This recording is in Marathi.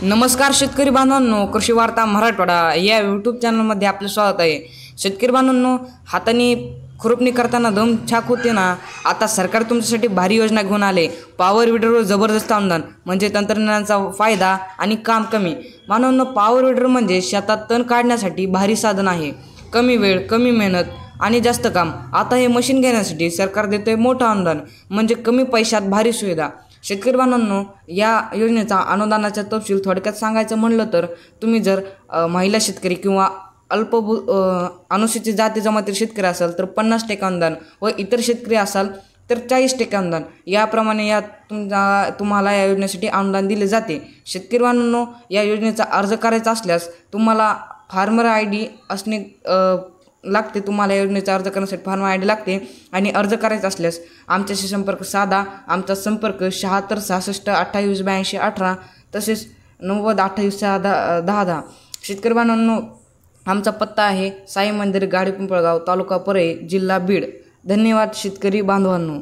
नमस्कार शेतकरी बांधवांनो, कृषी वार्ता मराठवाडा या यूट्यूब चॅनलमध्ये आपले स्वागत आहे। शेतकरी बांधवांनो, हाताने खुरपणी करताना दम छाक होते ना, आता सरकार तुमच्यासाठी भारी योजना घेऊन आले। पॉवर विडरवर जबरदस्त अनुदान म्हणजे तंत्रज्ञानाचा फायदा आणि काम कमी। बांधवांनो, पॉवर विडर म्हणजे शेतात तण काढण्यासाठी भारी साधन आहे। कमी वेळ, कमी मेहनत आणि जास्त काम। आता हे मशीन घेण्यासाठी सरकार देतोय मोठं अनुदान म्हणजे कमी पैशात भारी सुविधा। शेतकरी बांधवांनो, या योजनेचा अनुदानाचा तपशील थोडक्यात सांगायचं म्हणलं तर तुम्ही जर महिला शेतकरी किंवा अनुसूचित जाती जमातील शेतकरी असाल तर 50% अनुदान व इतर शेतकरी असाल तर 40% अनुदान याप्रमाणे तुम्हाला या योजनेसाठी अनुदान दिले जाते। शेतकरी बांधवांनो, या योजनेचा अर्ज करायचा असल्यास तुम्हाला फार्मर ID असणे लागते। तुम्हाला योजनेचा अर्ज करण्यासाठी फार्मर ID लागते आणि अर्ज करायचा असल्यास आमच्याशी संपर्क साधा। आमचा संपर्क 76 66 28 82 18 तसेच 90 28 10. शेतकरी बांधवांनो, आमचा पत्ता आहे साई मंदिर, गाडी पिंपळगाव, तालुका परळी, जिल्हा बीड। धन्यवाद शेतकरी बांधवांनो।